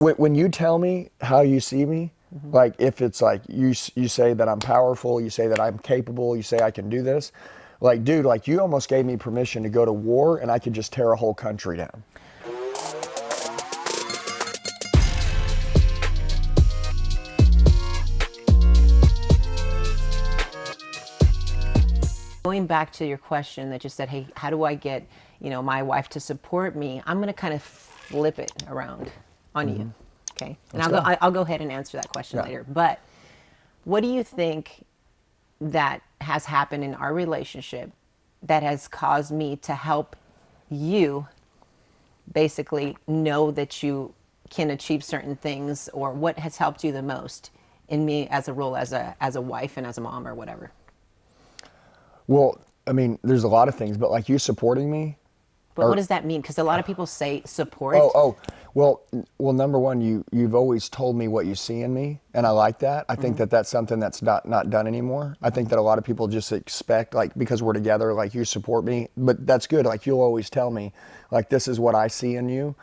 When you tell me how you see me, like if it's like you say that I'm powerful, you say that I'm capable, you say I can do this, like dude, like you almost gave me permission to go to war and I could just tear a whole country down. Going back to your question that just said, hey, how do I get, my wife to support me? I'm going to kind of flip it around on you. Okay. And I'll go ahead and answer that question later. But what do you think that has happened in our relationship that has caused me to help you basically know that you can achieve certain things, or what has helped you the most in me as a role as a wife and as a mom or whatever? Well, I mean, there's a lot of things, but like you supporting me. But what does that mean? Because a lot of people say support. Well, number one, you've always told me what you see in me, and I like that. I think that that's something that's not done anymore. I think that a lot of people just expect, like, because we're together, like you support me, but that's good. Like you'll always tell me, like, this is what I see in you.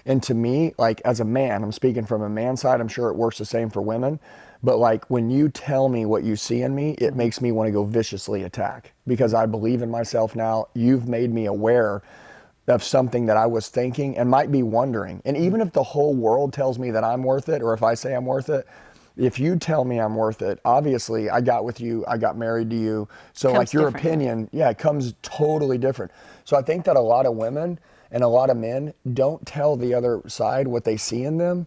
And to me, like as a man, I'm speaking from a man's side, I'm sure it works the same for women. But like when you tell me what you see in me, it makes me want to go viciously attack because I believe in myself now. You've made me aware of something that I was thinking and might be wondering. And even if the whole world tells me that I'm worth it, or if I say I'm worth it, if you tell me I'm worth it, obviously I got with you, I got married to you. So like your opinion, it comes totally different. So I think that a lot of women and a lot of men don't tell the other side what they see in them.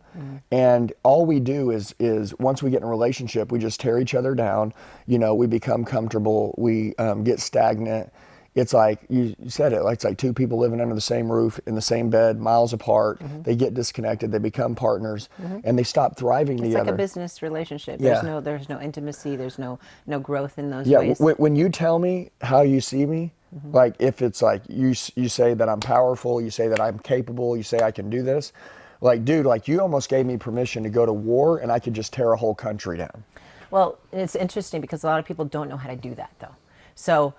And all we do is once we get in a relationship, we just tear each other down. We become comfortable, we get stagnant. It's like, you said it, like it's like two people living under the same roof, in the same bed, miles apart. They get disconnected, they become partners, and they stop thriving together. It's like a business relationship. There's no intimacy, there's no growth in those ways. When you tell me how you see me, like if it's like you say that I'm powerful, you say that I'm capable, you say I can do this, like dude, like you almost gave me permission to go to war and I could just tear a whole country down. Well, it's interesting because a lot of people don't know how to do that though. So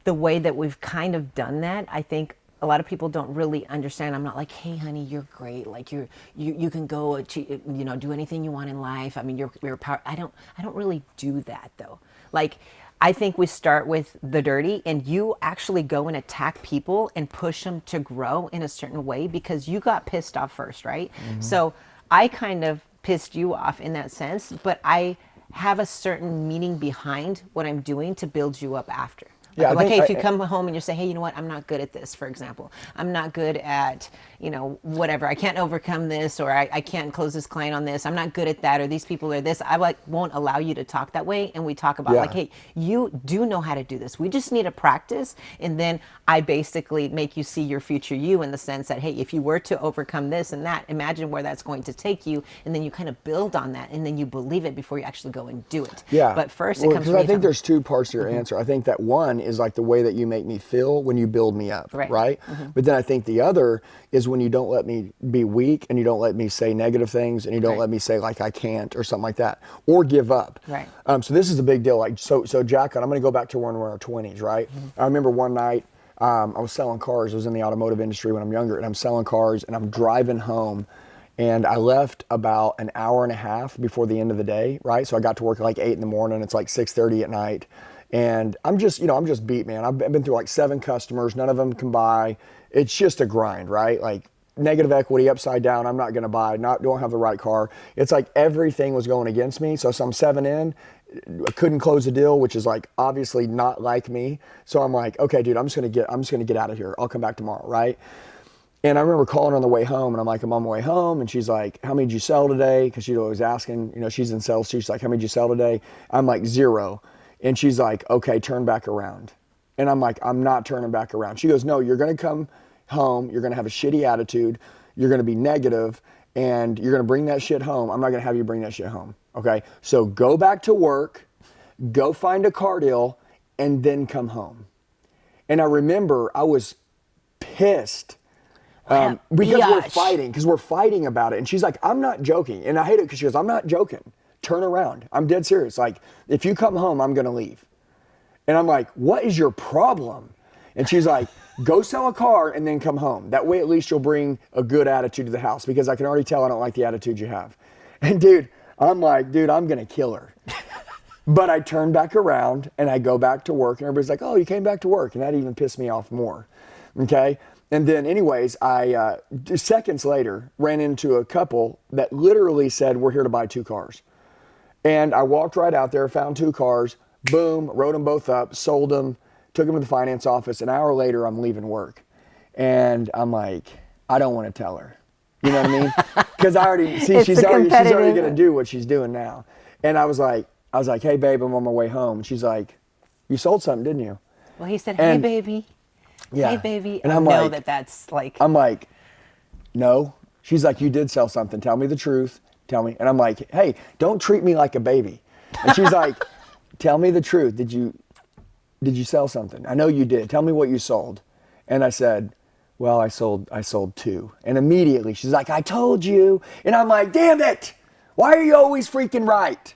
the way that we've kind of done that, I think a lot of people don't really understand. I'm not like, hey, honey, you're great. Like you can go, do anything you want in life. I mean, you're power. I don't really do that though. Like, I think we start with the dirty, and you actually go and attack people and push them to grow in a certain way because you got pissed off first, right? So I kind of pissed you off in that sense, but I have a certain meaning behind what I'm doing to build you up after. Like, hey, if you come home and you say, hey, you know what, I'm not good at this, for example. I'm not good at, whatever. I can't overcome this, or I can't close this client on this. I'm not good at that, or these people are this. I won't allow you to talk that way. And we talk about like, hey, you do know how to do this. We just need to practice. And then I basically make you see your future you in the sense that, hey, if you were to overcome this and that, imagine where that's going to take you. And then you kind of build on that. And then you believe it before you actually go and do it. Yeah. But first it comes from I think there's two parts to your answer. I think that one is like the way that you make me feel when you build me up, right? But then I think the other is when you don't let me be weak and you don't let me say negative things and you don't let me say like I can't or something like that, or give up. Right. So this is a big deal. Like so Jacqueline, I'm going to go back to when we were in our 20s, right? I remember one night I was selling cars. I was in the automotive industry when I'm younger, and I'm selling cars and I'm driving home. And I left about an hour and a half before the end of the day, right? So I got to work at like 8 in the morning. It's like 6:30 at night. And I'm just beat, man. I've been through like 7 customers. None of them can buy. It's just a grind, right? Like negative equity, upside down. I'm not going to buy. Don't have the right car. It's like everything was going against me. So I'm 7 in. I couldn't close the deal, which is like obviously not like me. So I'm like, okay, dude, I'm just gonna get out of here. I'll come back tomorrow, right? And I remember calling her on the way home, and I'm like, I'm on my way home, and she's like, how many did you sell today? Because she's always asking, she's in sales. She's like, how many did you sell today? I'm like, 0. And she's like, okay, turn back around. And I'm like, I'm not turning back around. She goes, no, you're going to come home. You're going to have a shitty attitude. You're going to be negative, and you're going to bring that shit home. I'm not going to have you bring that shit home. Okay. So go back to work, go find a car deal, and then come home. And I remember I was pissed because we're fighting about it. And she's like, I'm not joking. And I hate it because she goes, I'm not joking. Turn around. I'm dead serious. Like, if you come home, I'm going to leave. And I'm like, what is your problem? And she's like, go sell a car and then come home. That way at least you'll bring a good attitude to the house, because I can already tell I don't like the attitude you have. And dude, I'm like, dude, I'm going to kill her. But I turn back around and I go back to work, and everybody's like, oh, you came back to work. And that even pissed me off more. Okay. And then anyways, I, seconds later, ran into a couple that literally said, we're here to buy 2 cars. And I walked right out there, found 2 cars, boom, wrote them both up, sold them, took them to the finance office. An hour later, I'm leaving work. And I'm like, I don't want to tell her. You know what I mean? Because I already, see, she's already going to do what she's doing now. And I was like, hey, babe, I'm on my way home. And she's like, you sold something, didn't you? Well, he said, hey, baby. Yeah. Hey, baby. And I I'm know like, that's like. I'm like, no. She's like, you did sell something. Tell me the truth. Tell me. And I'm like, hey, don't treat me like a baby. And she's like, tell me the truth. Did you sell something? I know you did. Tell me what you sold. And I said, well, I sold 2. And immediately she's like, I told you. And I'm like, damn it. Why are you always freaking right?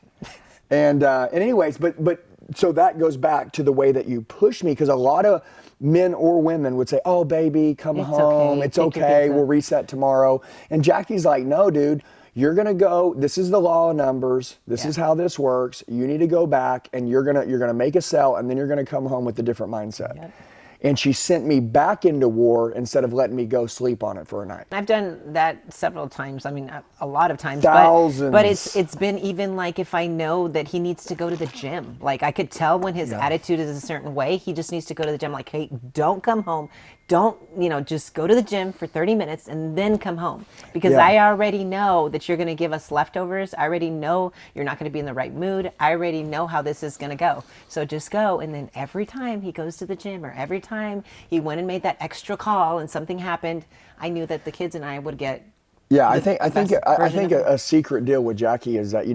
And anyways, but so that goes back to the way that you push me, because a lot of men or women would say, oh, baby, come home. It's okay. We'll reset tomorrow. And Jackie's like, no, dude, you're going to go. This is the law of numbers. This is how this works. You need to go back, and you're going to make a sell, and then you're going to come home with a different mindset. Yep. And she sent me back into war instead of letting me go sleep on it for a night. I've done that several times. I mean, a lot of times. Thousands. But it's been even like if I know that he needs to go to the gym. Like I could tell when his attitude is a certain way. He just needs to go to the gym. Like, hey, don't come home. Don't, just go to the gym for 30 minutes and then come home. Because I already know that you're going to give us leftovers. I already know you're not going to be in the right mood. I already know how this is going to go. So just go. And then every time he goes to the gym, or every time he went and made that extra call and something happened, I knew that the kids and I would get. Yeah, I think a secret deal with Jackie is that,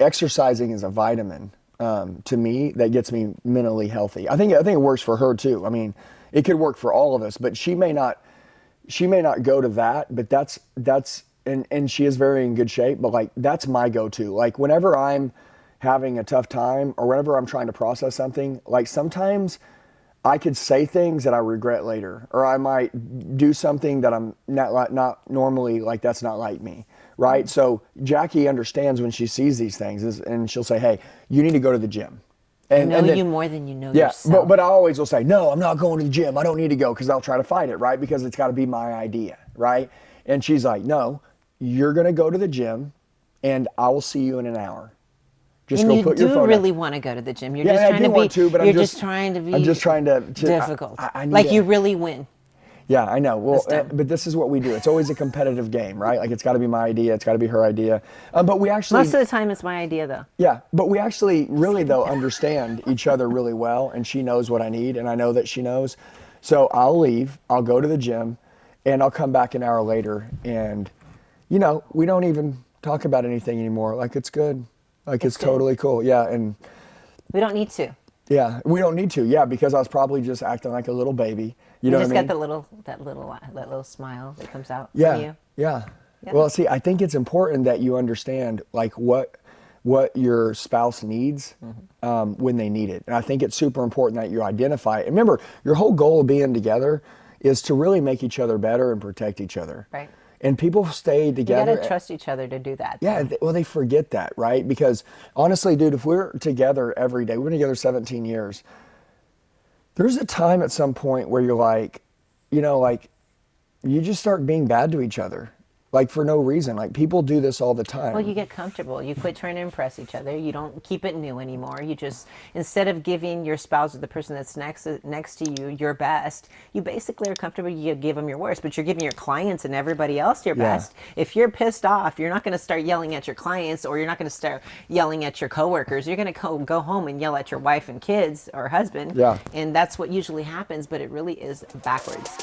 exercising is a vitamin to me that gets me mentally healthy. I think it works for her too. I mean, it could work for all of us, but she may not go to that, but that's and she is very in good shape, but like that's my go-to. Like whenever I'm having a tough time or whenever I'm trying to process something, like sometimes I could say things that I regret later, or I might do something that I'm not normally, like that's not like me, right? So Jackie understands when she sees these things, and she'll say, hey, you need to go to the gym. And I know you more than you know yourself. Yeah, but I always will say, no, I'm not going to the gym. I don't need to go, because I'll try to fight it, right? Because it's got to be my idea, right? And she's like, no, you're going to go to the gym, and I will see you in an hour. Just and go put your phone. You do really want to go to the gym. You're just trying to be. But you're just trying to be. I'm just trying to difficult. I like you really win. Yeah, I know. Well, but this is what we do. It's always a competitive game, right? Like it's got to be my idea. It's got to be her idea. But we actually most of the time it's my idea, though. Yeah, but we actually really though understand each other really well, and she knows what I need, and I know that she knows. So I'll leave. I'll go to the gym, and I'll come back an hour later, and we don't even talk about anything anymore. Like it's good. Like it's totally cool. Yeah, and we don't need to. Yeah, we don't need to. Yeah, because I was probably just acting like a little baby. You know what I mean? Just got that little smile that comes out from you. Yeah. Well, see, I think it's important that you understand like what your spouse needs when they need it, and I think it's super important that you identify it. And remember, your whole goal of being together is to really make each other better and protect each other. Right. And people stay together. You gotta trust each other to do that. Yeah, well, they forget that, right? Because honestly, dude, if we're together every day, we've been together 17 years, there's a time at some point where you're like, you just start being bad to each other. Like for no reason. Like people do this all the time. Well, you get comfortable. You quit trying to impress each other. You don't keep it new anymore. You just, instead of giving your spouse or the person that's next to you your best, you basically are comfortable. You give them your worst, but you're giving your clients and everybody else your best. If you're pissed off, you're not going to start yelling at your clients, or you're not going to start yelling at your coworkers. You're going to go home and yell at your wife and kids or husband. Yeah. And that's what usually happens, but it really is backwards.